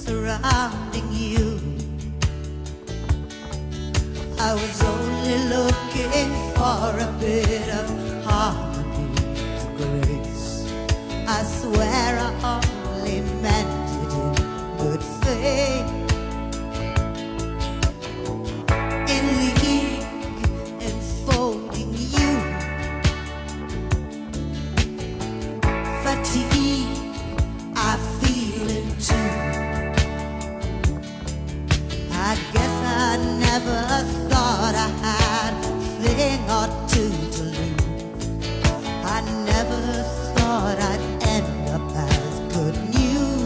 surrounding you. I was only looking for a bit of harmony and grace. I swear I only meant it in good faith. In league enfolding you, fatigue I feel it too. I guess I never thought I had a thing or two to lose. I never thought I'd end up as good news.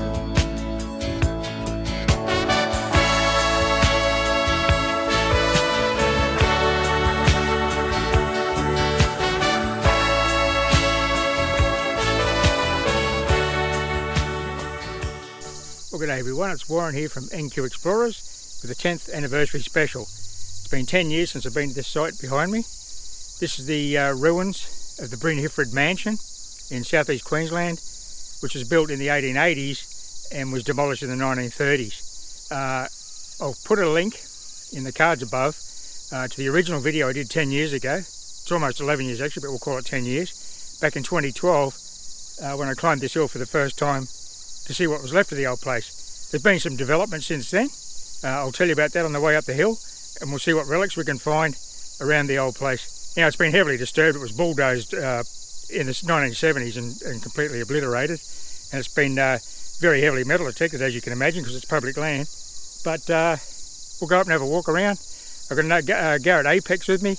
Well, good day everyone, it's Warren here from NQ Explorers with the 10th anniversary special. It's been 10 years since I've been to this site behind me. This is the ruins of the Bryn Hifred mansion in southeast Queensland, which was built in the 1880s and was demolished in the 1930s. I'll put a link in the cards above to the original video I did 10 years ago. It's almost 11 years actually, but we'll call it 10 years. Back in 2012 when I climbed this hill for the first time to see what was left of the old place. There's been some development since then. I'll tell you about that on the way up the hill, and we'll see what relics we can find around the old place. Now, it's been heavily disturbed. It was bulldozed in the 1970s and completely obliterated, and it's been very heavily metal detected, as you can imagine, because it's public land. But we'll go up and have a walk around. I've got Garrett Apex with me.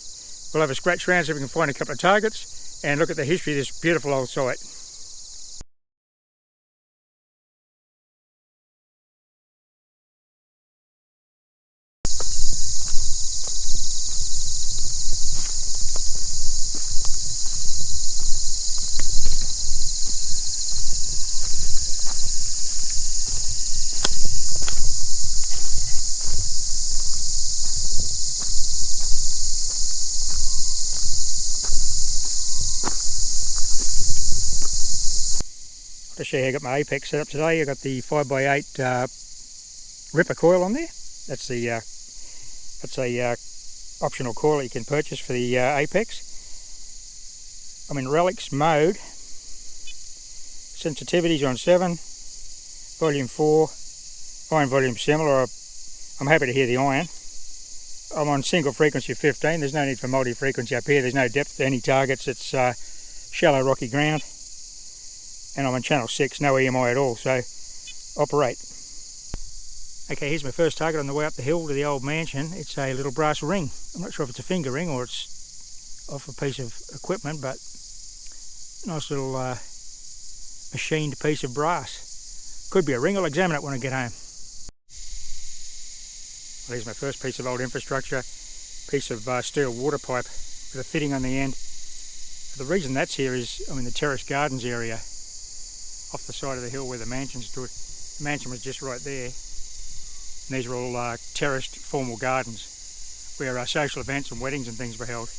We'll have a scratch around so we can find a couple of targets and look at the history of this beautiful old site. To show you how I got my Apex set up today, I've got the 5x8 ripper coil on there. That's a optional coil you can purchase for the Apex. I'm in Relic's mode. Sensitivity's on 7, volume 4, iron volume similar. I'm happy to hear the iron. I'm on single frequency of 15. There's no need for multi-frequency up here. There's no depth to any targets. It's shallow rocky ground. And I'm on channel 6, no EMI at all, so operate. Okay, here's my first target on the way up the hill to the old mansion. It's a little brass ring. I'm not sure if it's a finger ring or it's off a piece of equipment, but nice little machined piece of brass. Could be a ring. I'll examine it when I get home. Well, here's my first piece of old infrastructure, piece of steel water pipe with a fitting on the end. The reason that's here is I'm in the terraced gardens area, off the side of the hill where the mansion stood. The mansion was just right there. And these are all terraced formal gardens where social events and weddings and things were held.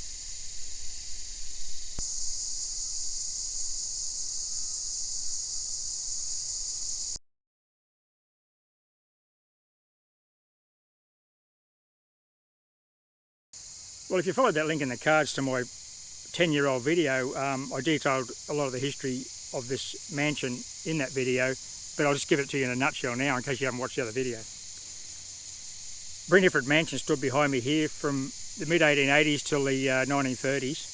Well, if you followed that link in the cards to my 10-year-old video, I detailed a lot of the history of this mansion in that video, but I'll just give it to you in a nutshell now in case you haven't watched the other video. Bryn Hifred mansion stood behind me here from the mid-1880s till the 1930s.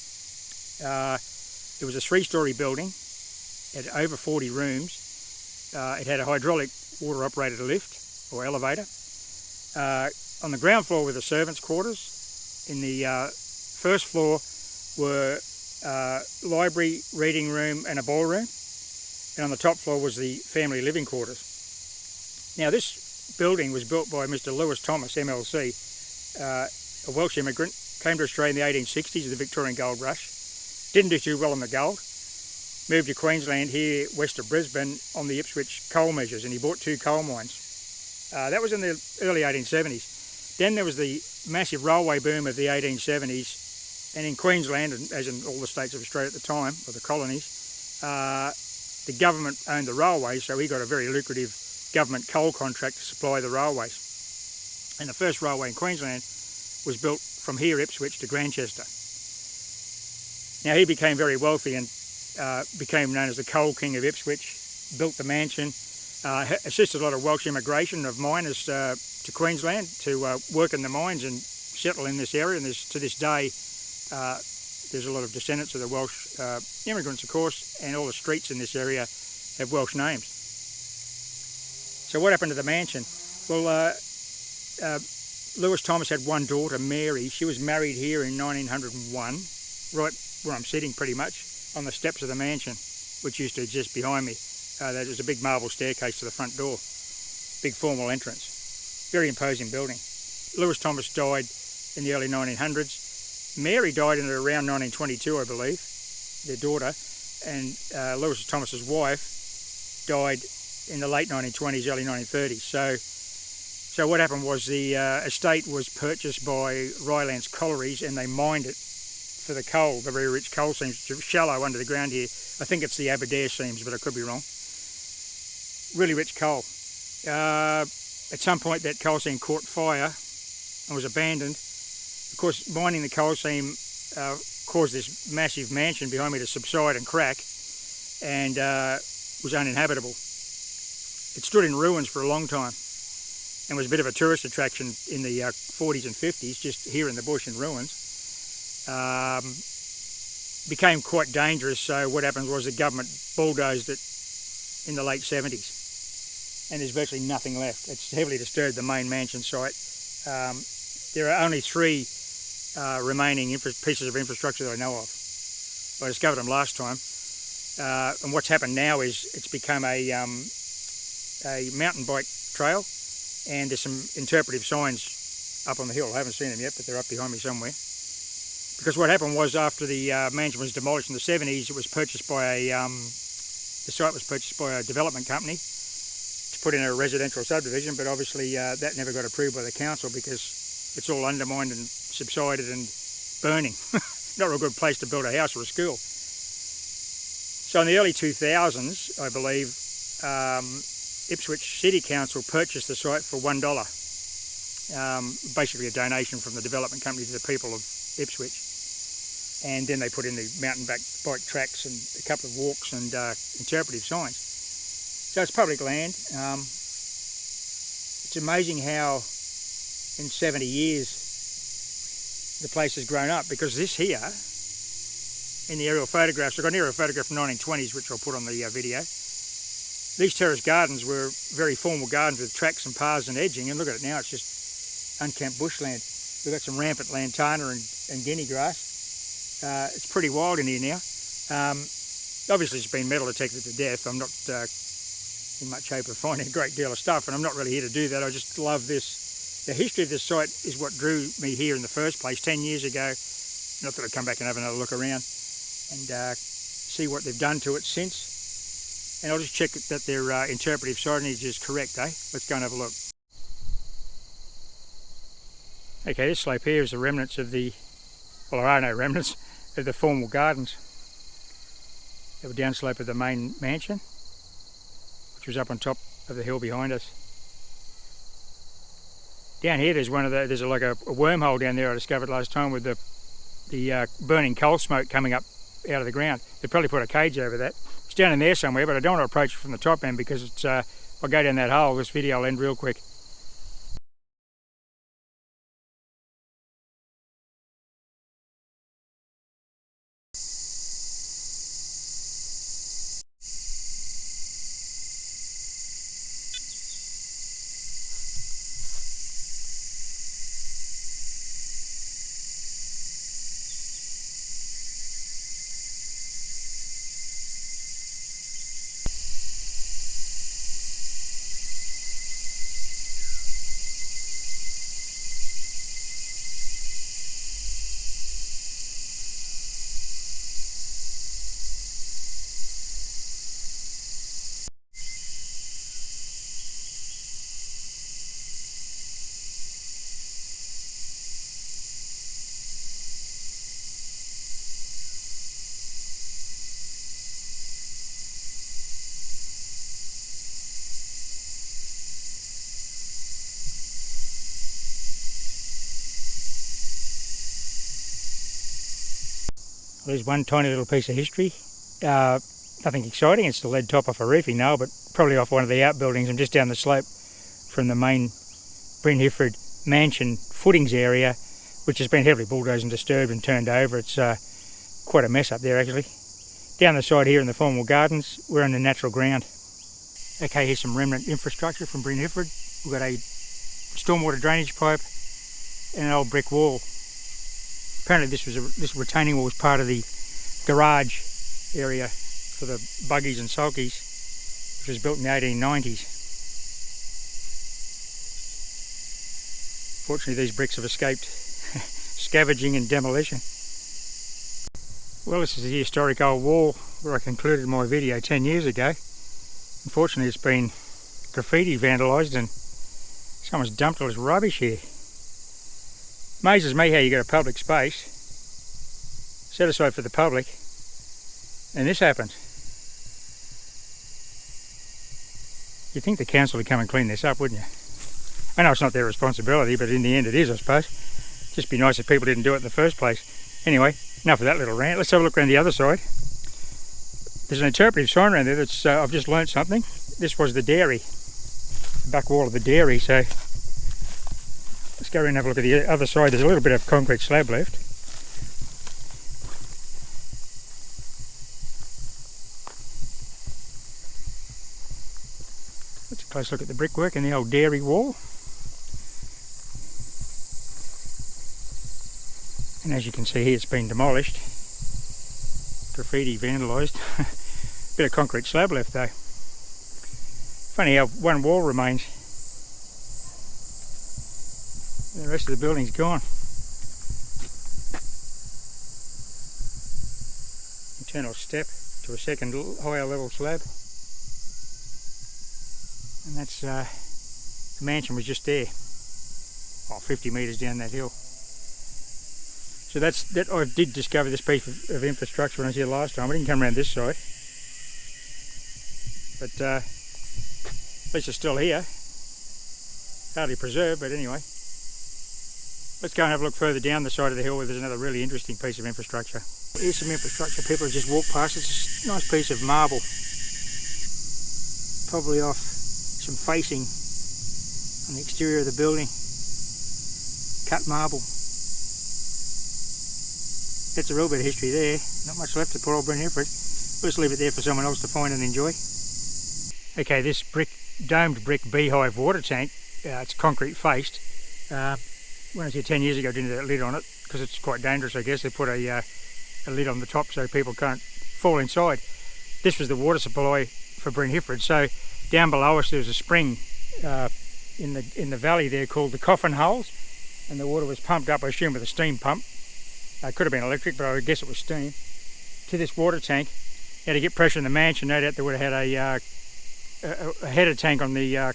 It was a 3-storey building. It had over 40 rooms. It had a hydraulic water operated lift or elevator. On the ground floor were the servants' quarters. In the first floor were library, reading room and a ballroom, and on the top floor was the family living quarters. Now, this building was built by Mr. Lewis Thomas MLC, a Welsh immigrant, came to Australia in the 1860s, the Victorian gold rush, didn't do too well on the gold, moved to Queensland here west of Brisbane on the Ipswich coal measures, and he bought 2 coal mines. That was in the early 1870s. Then there was the massive railway boom of the 1870s, and in Queensland, and as in all the states of Australia at the time, or the colonies, the government owned the railways, so he got a very lucrative government coal contract to supply the railways. And the first railway in Queensland was built from here, Ipswich, to Grantchester. Now he became very wealthy and became known as the Coal King of Ipswich, built the mansion, assisted a lot of Welsh immigration of miners to Queensland to work in the mines and settle in this area. And to this day, there's a lot of descendants of the Welsh immigrants, of course, and all the streets in this area have Welsh names. So what happened to the mansion? Well, Lewis Thomas had one daughter, Mary. She was married here in 1901, right where I'm sitting pretty much, on the steps of the mansion, which used to exist behind me. There was a big marble staircase to the front door, big formal entrance. Very imposing building. Lewis Thomas died in the early 1900s. Mary died in around 1922, I believe, their daughter, and Lewis Thomas's wife died in the late 1920s, early 1930s. So what happened was the estate was purchased by Rylands Collieries, and they mined it for the coal, the very rich coal seams, which are shallow under the ground here. I think it's the Aberdare seams, but I could be wrong. Really rich coal. At some point that coal seam caught fire and was abandoned. Of course, mining the coal seam caused this massive mansion behind me to subside and crack, and was uninhabitable. It stood in ruins for a long time and was a bit of a tourist attraction in the 40s and 50s, just here in the bush in ruins. Became quite dangerous, so what happened was the government bulldozed it in the late 70s, and there's virtually nothing left. It's heavily disturbed, the main mansion site. There are only 3 remaining pieces of infrastructure that I know of. I discovered them last time, and what's happened now is it's become a mountain bike trail, and there's some interpretive signs up on the hill. I haven't seen them yet, but they're up behind me somewhere. Because what happened was, after the mansion was demolished in the 70s, it was purchased by the site was purchased by a development company to put in a residential subdivision, but obviously that never got approved by the council because it's all undermined and subsided and burning. Not a real good place to build a house or a school. So in the early 2000s, I believe, Ipswich City Council purchased the site for $1. Basically a donation from the development company to the people of Ipswich. And then they put in the mountain bike tracks and a couple of walks and interpretive signs. So it's public land. It's amazing how in 70 years the place has grown up, because this here, in the aerial photographs, I've got an aerial photograph from the 1920s which I'll put on the video. These terrace gardens were very formal gardens with tracks and paths and edging, and look at it now, it's just unkempt bushland. We've got some rampant lantana and guinea grass. It's pretty wild in here now. Obviously it's been metal detected to death. I'm not in much hope of finding a great deal of stuff, and I'm not really here to do that. I just love this. The history of this site is what drew me here in the first place 10 years ago. Not that I'd come back and have another look around and see what they've done to it since. And I'll just check that their interpretive signage is correct, eh? Let's go and have a look. Okay, this slope here is the remnants of the, well, there are no remnants of the formal gardens that were downslope of the main mansion, which was up on top of the hill behind us. Down here there's there's like a wormhole down there I discovered last time with the burning coal smoke coming up out of the ground. They probably put a cage over that. It's down in there somewhere, but I don't want to approach it from the top end because it's, if I go down that hole, this video will end real quick. Well, there's one tiny little piece of history. Nothing exciting, it's the lead top off a roofing nail, but probably off one of the outbuildings. I'm just down the slope from the main Bryn Hifford mansion footings area, which has been heavily bulldozed and disturbed and turned over. It's quite a mess up there actually. Down the side here in the formal gardens, we're on the natural ground. Okay, here's some remnant infrastructure from Bryn Hifford. We've got a stormwater drainage pipe and an old brick wall. Apparently this retaining wall was part of the garage area for the buggies and sulkies, which was built in the 1890s. Fortunately, these bricks have escaped scavenging and demolition. Well, this is the historic old wall where I concluded my video 10 years ago. Unfortunately, it's been graffiti vandalised and someone's dumped all this rubbish here. Amazes me how you got a public space set aside for the public and this happened. You'd think the council would come and clean this up, wouldn't you? I know it's not their responsibility, but in the end it is, I suppose. Just be nice if people didn't do it in the first place. Anyway, enough of that little rant. Let's have a look around the other side. There's an interpretive sign around there that's, I've just learnt something. This was the dairy, the back wall of the dairy, so let's go around and have a look at the other side. There's a little bit of concrete slab left. Let's a close look at the brickwork and the old dairy wall. And as you can see here, it's been demolished. Graffiti vandalised. Bit of concrete slab left though. Funny how one wall remains. The rest of the building's gone. Internal step to a second higher level slab. And that's the mansion was just there. 50 metres down that hill. So that I did discover this piece of infrastructure when I was here last time. I didn't come around this side. But at least it's still here. Hardly preserved, but anyway. Let's go and have a look further down the side of the hill where there's another really interesting piece of infrastructure. Here's some infrastructure people have just walked past. It's a nice piece of marble. Probably off some facing on the exterior of the building. Cut marble. That's a real bit of history there. Not much left to poor old Bryn Hifford. We'll just leave it there for someone else to find and enjoy. Okay, this domed brick beehive water tank, it's concrete faced. When I was here 10 years ago, I didn't have that lid on it because it's quite dangerous, I guess. They put a lid on the top so people can't fall inside. This was the water supply for Bryn Hifford. So down below us there was a spring in the valley there called the Coffin Holes, and the water was pumped up, I assume, with a steam pump. It could have been electric, but I would guess it was steam, to this water tank. You had to get pressure in the mansion. No doubt they would have had a header tank on the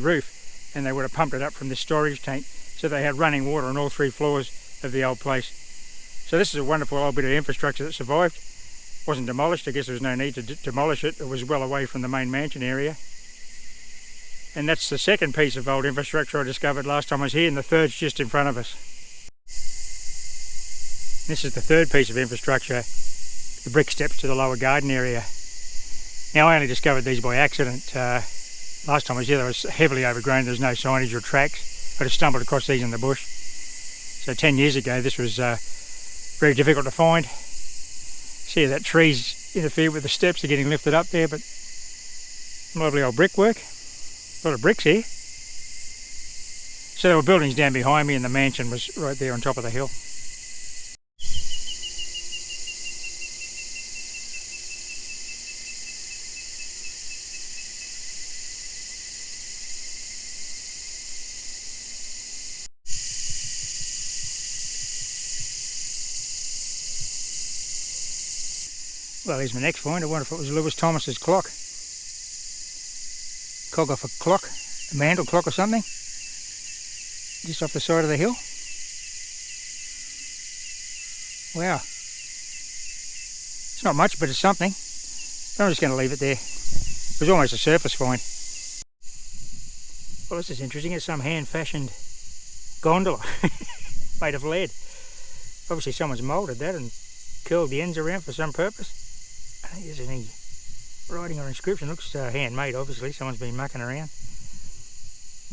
roof, and they would have pumped it up from this storage tank, so they had running water on all 3 floors of the old place. So this is a wonderful old bit of infrastructure that survived. Wasn't demolished. I guess there was no need to demolish it. It was well away from the main mansion area. And that's the second piece of old infrastructure I discovered last time I was here, and the third's just in front of us. This is the third piece of infrastructure, the brick steps to the lower garden area. Now, I only discovered these by accident. Last time I was here, they were heavily overgrown. There was no signage or tracks. I just stumbled across these in the bush. So 10 years ago, this was very difficult to find. See that trees interfere with the steps. They're getting lifted up there, but lovely old brickwork. A lot of bricks here. So there were buildings down behind me, and the mansion was right there on top of the hill. Well, here's my next find. I wonder if it was Lewis Thomas's clock. Cog off a clock, a mantle clock or something, just off the side of the hill. Wow. It's not much, but it's something. I'm just going to leave it there. It was almost a surface find. Well, this is interesting. It's some hand-fashioned gondola made of lead. Obviously someone's moulded that and curled the ends around for some purpose. I don't think there's any writing or inscription. Looks handmade, obviously. Someone's been mucking around.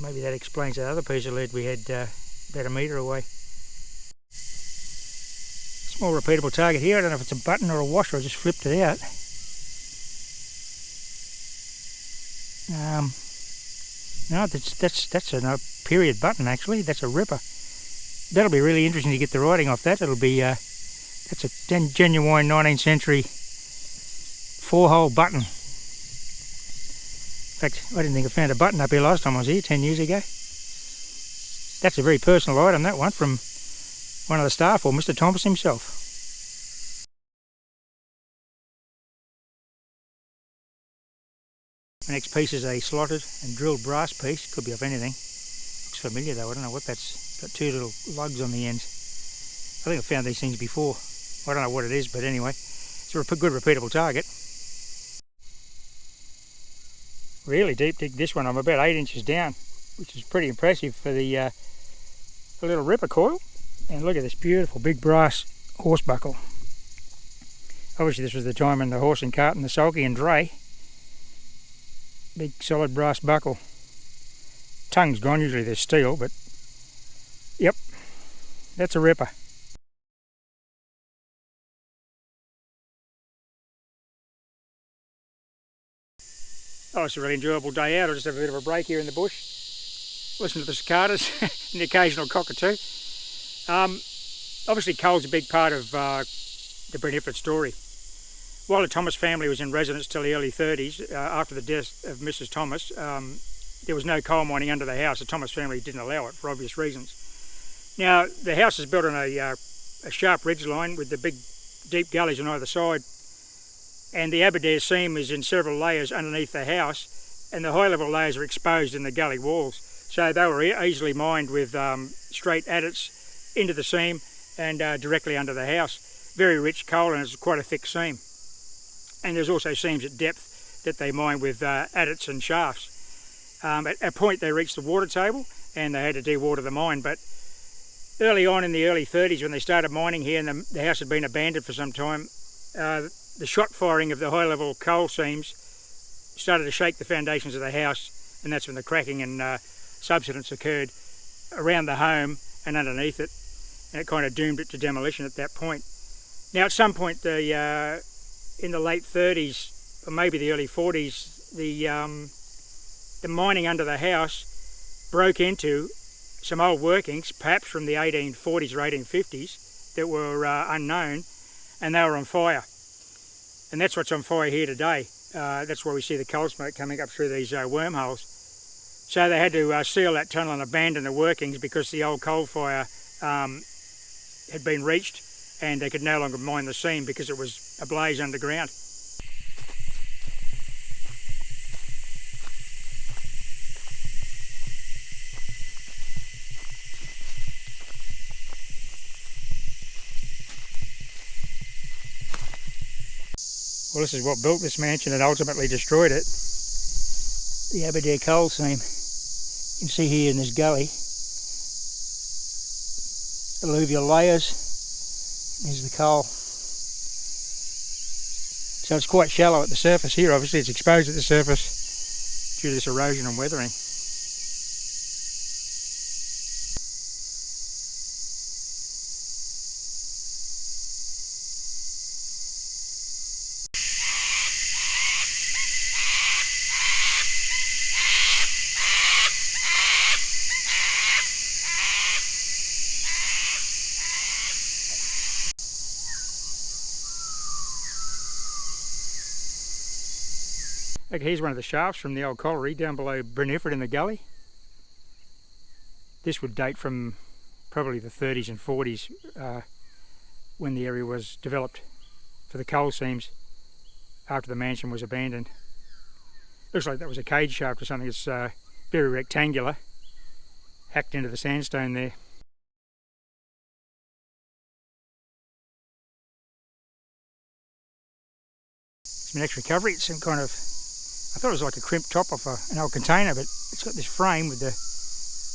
Maybe that explains that other piece of lead we had about a metre away. Small repeatable target here. I don't know if it's a button or a washer. I just flipped it out. No, that's a period button actually. That's a ripper. That'll be really interesting to get the writing off that. It'll be that's a genuine 19th century 4-hole button. In fact, I didn't think I found a button up here last time I was here 10 years ago. That's a very personal item, that one, from one of the staff, or Mr. Thomas himself. The next piece is a slotted and drilled brass piece. Could be of anything. Looks familiar though. I don't know what that's. Got two little lugs on the ends. I think I've found these things before. I don't know what it is, but anyway, it's a good repeatable target. Really deep dig this one. I'm about 8 inches down, which is pretty impressive for the little ripper coil. And look at this beautiful big brass horse buckle. Obviously this was the time when the horse and cart and the sulky and dray. Big solid brass buckle. Tongue's gone, usually there's steel, but yep, that's a ripper. Oh, it's a really enjoyable day out. I'll just have a bit of a break here in the bush. Listen to the cicadas and the occasional cockatoo. Obviously coal's a big part of the Brentford story. While the Thomas family was in residence till the early 30s, after the death of Mrs. Thomas, there was no coal mining under the house. The Thomas family didn't allow it for obvious reasons. Now, the house is built on a sharp ridge line with the big deep gullies on either side, and the Aberdare seam is in several layers underneath the house, and the high level layers are exposed in the gully walls. So they were easily mined with straight adits into the seam and directly under the house. Very rich coal, and it's quite a thick seam. And there's also seams at depth that they mine with adits and shafts. At a point they reached the water table and they had to dewater the mine, but early on in the early 30s when they started mining here and the house had been abandoned for some time, the shot firing of the high level coal seams started to shake the foundations of the house, and that's when the cracking and subsidence occurred around the home and underneath it, and it kind of doomed it to demolition at that point. Now at some point in the late 30s or maybe the early 40s, the mining under the house broke into some old workings, perhaps from the 1840s or 1850s, that were unknown, and they were on fire. And that's what's on fire here today. That's why we see the coal smoke coming up through these wormholes. So they had to seal that tunnel and abandon the workings because the old coal fire had been reached and they could no longer mine the seam because it was ablaze underground. Well, this is what built this mansion and ultimately destroyed it. The Aberdare coal seam. You can see here in this gully, alluvial layers. There's the coal. So it's quite shallow at the surface here. Obviously it's exposed at the surface due to this erosion and weathering. Okay, here's one of the shafts from the old colliery down below Brentford in the gully. This would date from probably the 30s and 40s when the area was developed for the coal seams after the mansion was abandoned. Looks like that was a cage shaft or something. It's very rectangular, hacked into the sandstone there. Some next recovery, it's some kind of, I thought it was like a crimped top off an old container, but it's got this frame with the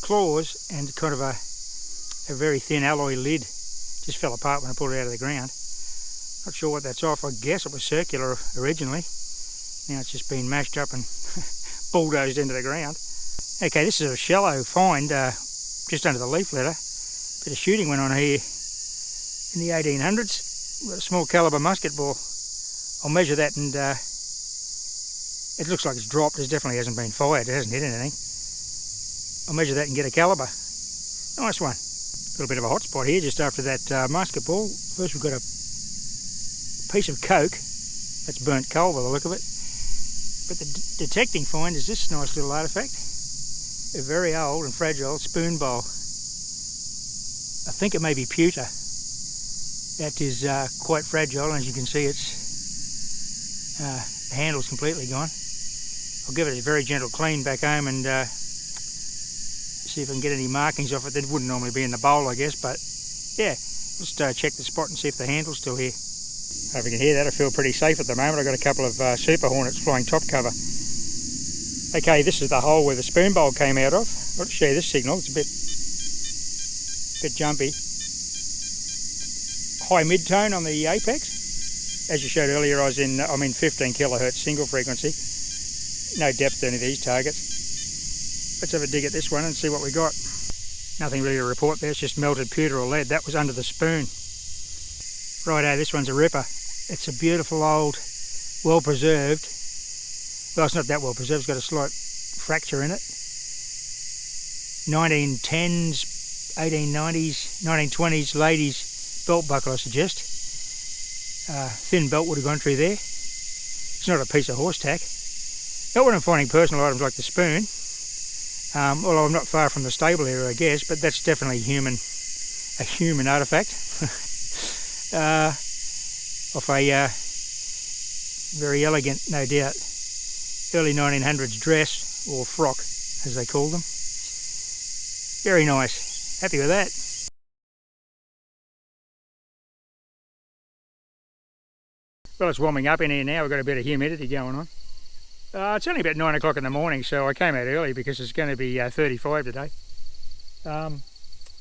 claws and kind of a very thin alloy lid. Just fell apart when I pulled it out of the ground. Not sure what that's off. I guess it was circular originally. Now it's just been mashed up and bulldozed into the ground. Okay, this is a shallow find, just under the leaf litter. Bit of shooting went on here in the 1800s with a small caliber musket ball. I'll measure that, and it looks like it's dropped. It definitely hasn't been fired. It hasn't hit anything. I'll measure that and get a caliber. Nice one. A little bit of a hot spot here just after that musket ball. First we've got a piece of coke. That's burnt coal by the look of it. But the detecting find is this nice little artefact. A very old and fragile spoon bowl. I think it may be pewter. That is quite fragile, and as you can see, the handle's completely gone. I'll give it a very gentle clean back home and see if I can get any markings off it. That wouldn't normally be in the bowl, I guess, but yeah, just check the spot and see if the handle's still here. If you can hear that, I feel pretty safe at the moment. I've got a couple of super hornets flying top cover. Okay, this is the hole where the spoon bowl came out of. I'll show you this signal. It's a bit jumpy. High mid-tone on the apex. As you showed earlier, I'm in 15 kilohertz single frequency. No depth to any of these targets. Let's have a dig at this one and see what we got. Nothing really to report there. It's just melted pewter or lead. That was under the spoon. Righto, this one's a ripper. It's a beautiful old, well-preserved. Well, it's not that well-preserved. It's got a slight fracture in it. 1910s, 1890s, 1920s ladies belt buckle, I suggest. Thin belt would have gone through there. It's not a piece of horse tack. Not when I'm finding personal items like the spoon. Although I'm not far from the stable area, I guess, but that's definitely a human artefact. Off a very elegant, no doubt, early 1900s dress, or frock, as they call them. Very nice. Happy with that. Well, it's warming up in here now. We've got a bit of humidity going on. It's only about 9 o'clock in the morning, so I came out early because it's going to be 35 today.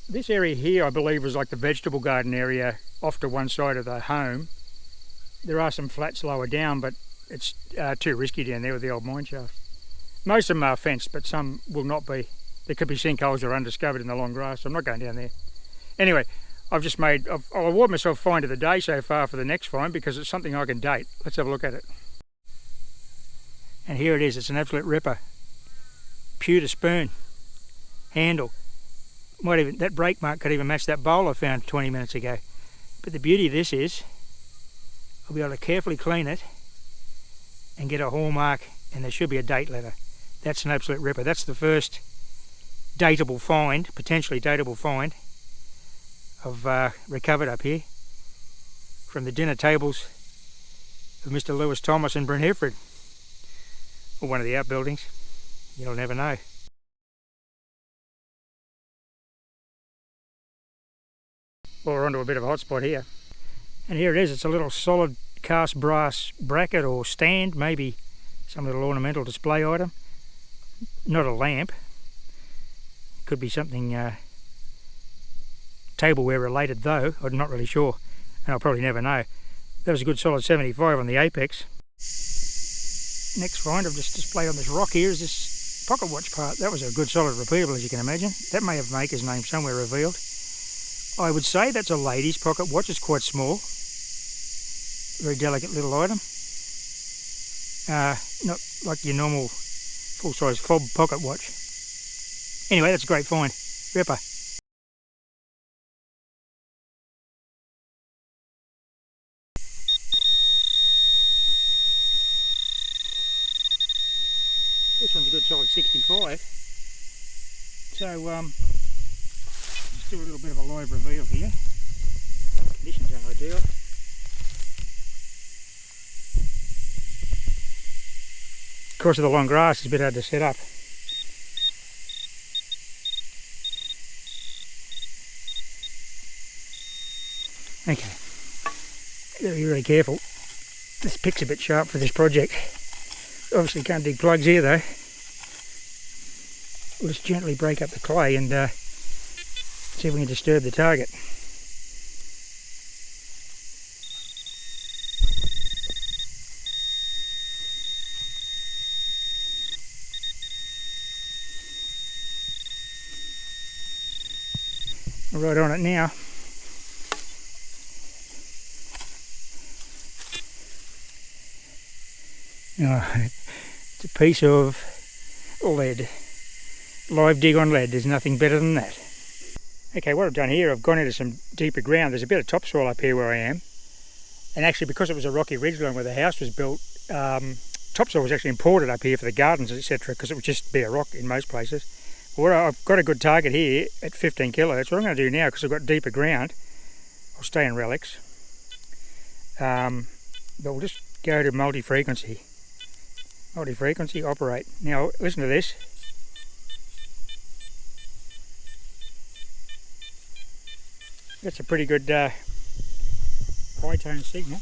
This area here, I believe, was like the vegetable garden area off to one side of the home. There are some flats lower down, but it's too risky down there with the old mine shaft. Most of them are fenced, but some will not be. There could be sinkholes that are undiscovered in the long grass, so I'm not going down there. Anyway, I've awarded myself find of the day so far for the next find because it's something I can date. Let's have a look at it. And here it is. It's an absolute ripper. Pewter spoon. Handle. That brake mark could even match that bowl I found 20 minutes ago. But the beauty of this is I'll be able to carefully clean it and get a hallmark, and there should be a date letter. That's an absolute ripper. That's the first dateable find, potentially dateable find, I've recovered up here from the dinner tables of Mr. Lewis Thomas and Bryn Hefrid, or one of the outbuildings. You'll never know. Well, we're onto a bit of a hot spot here. And here it is. It's a little solid cast brass bracket or stand, maybe some little ornamental display item. Not a lamp. Could be something tableware related though. I'm not really sure, and I'll probably never know. That was a good solid 75 on the apex. Next find I've just displayed on this rock here is this pocket watch part. That was a good solid repeatable, as you can imagine. That may have maker's name somewhere revealed. I would say that's a lady's pocket watch. It's quite small. Very delicate little item. Not like your normal full-size fob pocket watch. Anyway, that's a great find. Ripper. This one's a good solid 65. So, let's do a little bit of a live reveal here. Conditions aren't ideal. Of course, with the long grass, it's a bit hard to set up. Okay, gotta be really careful. This pick's a bit sharp for this project. Obviously can't dig plugs here though. We'll just gently break up the clay and see if we can disturb the target. We're right on it now. Oh, it's a piece of lead. Live dig on lead, there's nothing better than that. Okay, what I've done here, I've gone into some deeper ground. There's a bit of topsoil up here where I am. And actually, because it was a rocky ridgeline where the house was built, topsoil was actually imported up here for the gardens, etc., because it would just bare rock in most places. But I've got a good target here at 15 kilos. What I'm going to do now, because I've got deeper ground, I'll stay in relics. But we'll just go to multi-frequency. Multi-frequency, operate. Now, listen to this. That's a pretty good high tone signal.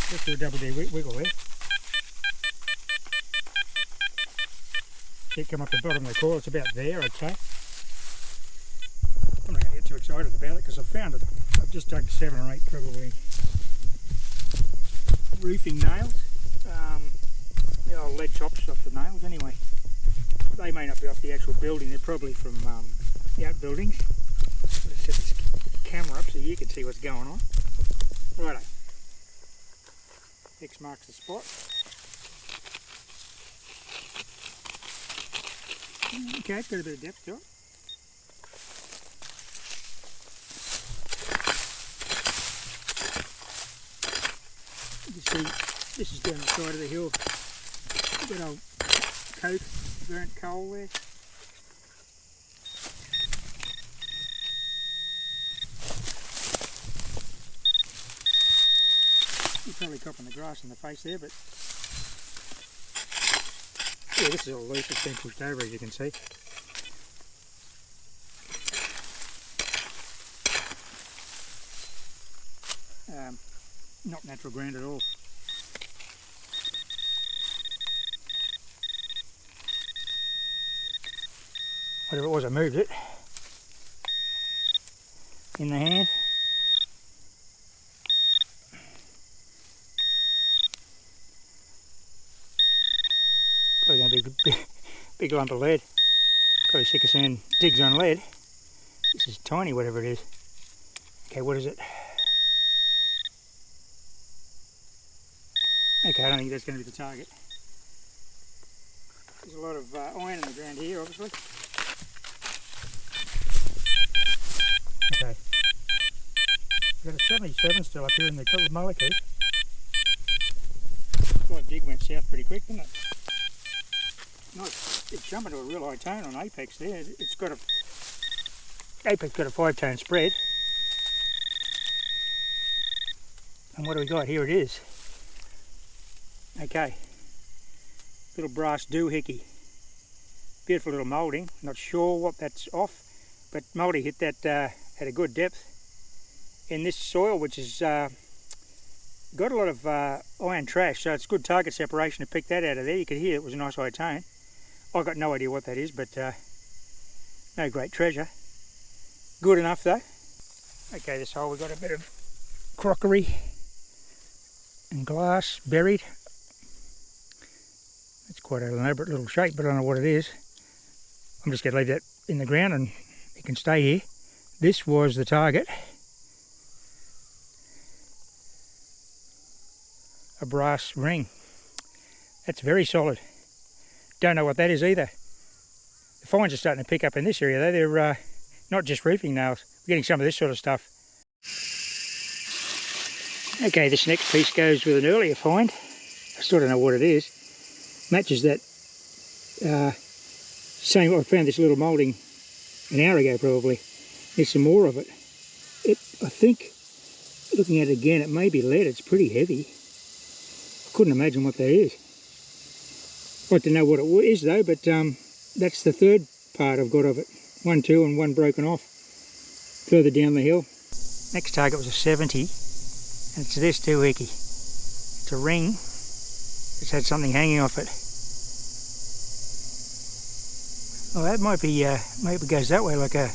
Let's do a double D wiggle there. See it come up the bottom of the coil, it's about there, I'd say. I'm not going to get too excited about it because I've found it. I've just dug 7 or 8 probably roofing nails. The old lead chops off the nails anyway. They may not be off the actual building, they're probably from the outbuildings. Let's set this camera up so you can see what's going on. Righto. X marks the spot. Okay, it's got a bit of depth to it. You see, this is down the side of the hill. Good old coke, burnt coal there. You're probably copping the grass in the face there, but yeah, this is all loose, it's been pushed over as you can see. Not natural ground at all. Whatever it was, I moved it in the hand. Probably going to be a big lump of lead. Probably sick of seeing digs on lead. This is tiny, whatever it is. Okay, what is it? Okay, I don't think that's going to be the target. There's a lot of iron in the ground here, obviously. Okay. We've got a 77 still up here in the molecule. That dig went south pretty quick, didn't it? Nice. It's jumping to a real high tone on apex there. It's got apex got a 5-tone spread. And what do we got? Here it is. Okay, little brass doohickey, beautiful little moulding. Not sure what that's off, but mouldy hit that at a good depth in this soil, which has got a lot of iron trash, so it's good target separation to pick that out of there. You could hear it was a nice high tone. I've got no idea what that is, but no great treasure. Good enough though. Okay, this hole we've got a bit of crockery and glass buried. It's quite an elaborate little shape, but I don't know what it is. I'm just going to leave that in the ground and it can stay here. This was the target. A brass ring. That's very solid. Don't know what that is either. The fines are starting to pick up in this area though. They're not just roofing nails. We're getting some of this sort of stuff. Okay, this next piece goes with an earlier find. I still don't know what it is. Matches that same. I found this little moulding an hour ago probably. There's some more of it. I think, looking at it again, it may be lead. It's pretty heavy. I couldn't imagine what that is. I'd like to know what it is though, but that's the third part I've got of it. 1, 2 and 1 broken off further down the hill. Next target was a 70 and it's this doohickey. It's a ring. It's had something hanging off it. Well, that might be, maybe it goes that way, like a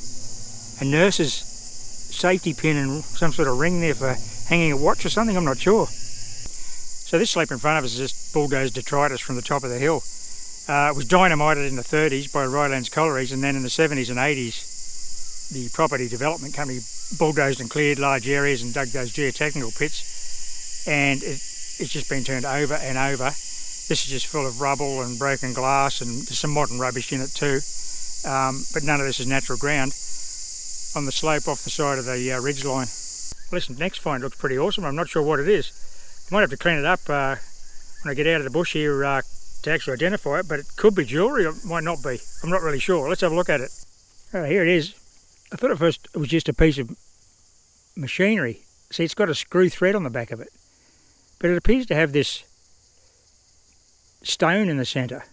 nurse's safety pin and some sort of ring there for hanging a watch or something, I'm not sure. So this slope in front of us is just bulldozed detritus from the top of the hill. It was dynamited in the 30s by Rylands Collieries, and then in the 70s and 80s the property development company bulldozed and cleared large areas and dug those geotechnical pits, and it's just been turned over and over. This is just full of rubble and broken glass, and there's some modern rubbish in it too, but none of this is natural ground. On the slope off the side of the ridge line. Listen, next find looks pretty awesome. I'm not sure what it is. I might have to clean it up when I get out of the bush here to actually identify it, but it could be jewellery, or it might not be. I'm not really sure. Let's have a look at it. Here it is. I thought at first it was just a piece of machinery. See, it's got a screw thread on the back of it, but it appears to have this stone in the centre.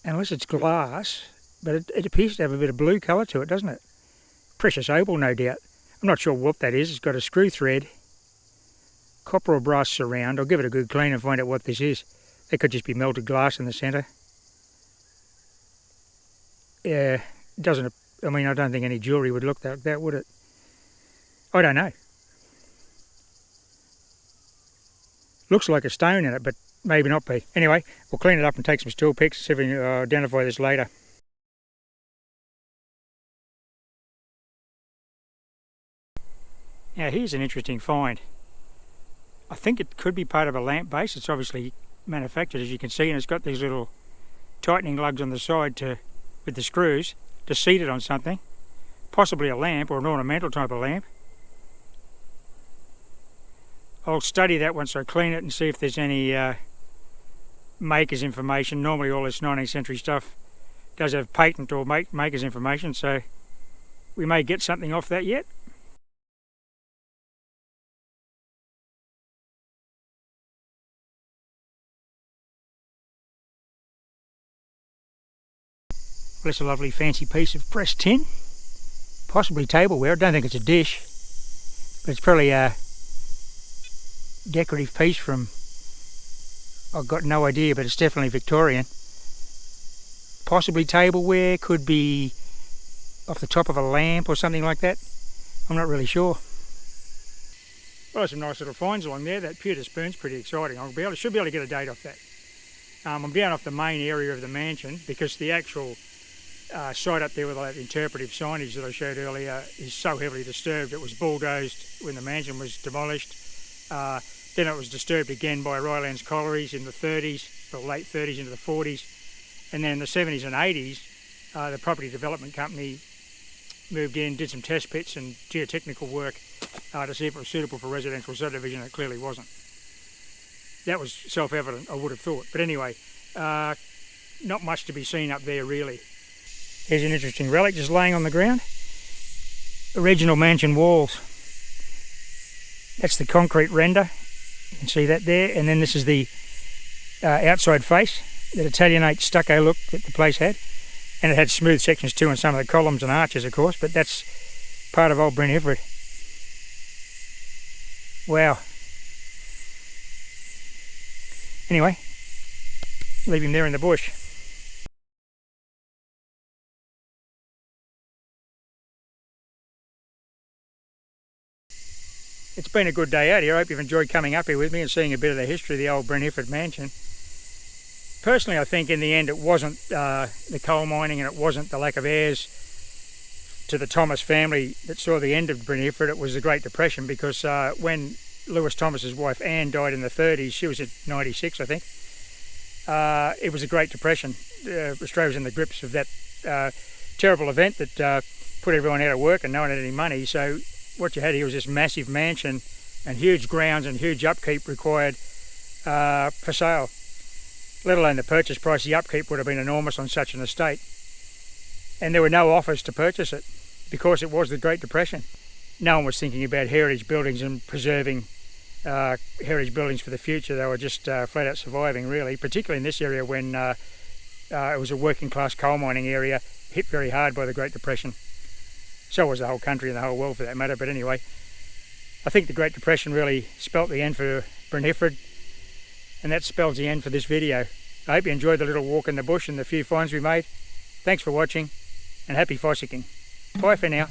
Unless it's glass, but it appears to have a bit of blue colour to it, doesn't it? Precious opal, no doubt. I'm not sure what that is. It's got a screw thread, copper or brass surround. I'll give it a good clean and find out what this is. It could just be melted glass in the centre. Yeah, it doesn't. I mean, I don't think any jewellery would look like that, would it? I don't know. Looks like a stone in it, but maybe not be. Anyway, we'll clean it up and take some still pics, see if we can identify this later. Now here's an interesting find. I think it could be part of a lamp base. It's obviously manufactured, as you can see, and it's got these little tightening lugs on the side with the screws to seat it on something. Possibly a lamp or an ornamental type of lamp. I'll study that once I clean it and see if there's any maker's information. Normally all this 19th century stuff does have patent or maker's information, so we may get something off that yet. Well, it's a lovely fancy piece of pressed tin, possibly tableware. I don't think it's a dish, but it's probably a decorative piece from, I've got no idea, but it's definitely Victorian. Possibly tableware, could be off the top of a lamp or something like that. I'm not really sure. Well, there's some nice little finds along there. That pewter spoon's pretty exciting. Should be able to get a date off that. I'm down off the main area of the mansion because the actual site up there with all that interpretive signage that I showed earlier is so heavily disturbed. It was bulldozed when the mansion was demolished. Then it was disturbed again by Rylands Collieries in the 30s, the late 30s into the 40s. And then in the 70s and 80s, the property development company moved in, did some test pits and geotechnical work to see if it was suitable for residential subdivision. It clearly wasn't. That was self-evident, I would have thought. But anyway, not much to be seen up there really. Here's an interesting relic just laying on the ground. Original mansion walls. That's the concrete render. You can see that there. And then this is the outside face, that Italianate stucco look that the place had. And it had smooth sections too, and some of the columns and arches, of course, but that's part of old Bryn Hifford. Wow. Anyway, leave him there in the bush. It's been a good day out here. I hope you've enjoyed coming up here with me and seeing a bit of the history of the old Bryn Hifford mansion. Personally, I think in the end it wasn't the coal mining and it wasn't the lack of heirs to the Thomas family that saw the end of Bryn Hifford. It was the Great Depression, because when Lewis Thomas's wife Anne died in the 30s, she was at 96 I think, it was a Great Depression. Australia was in the grips of that terrible event that put everyone out of work and no one had any money. So what you had here was this massive mansion and huge grounds and huge upkeep required for sale. Let alone the purchase price. The upkeep would have been enormous on such an estate. And there were no offers to purchase it because it was the Great Depression. No one was thinking about heritage buildings and preserving heritage buildings for the future. They were just flat out surviving really, particularly in this area when it was a working class coal mining area hit very hard by the Great Depression. So was the whole country and the whole world for that matter. But anyway, I think the Great Depression really spelt the end for Bryn Hifford, and that spells the end for this video. I hope you enjoyed the little walk in the bush and the few finds we made. Thanks for watching, and happy fossicking. Bye for now.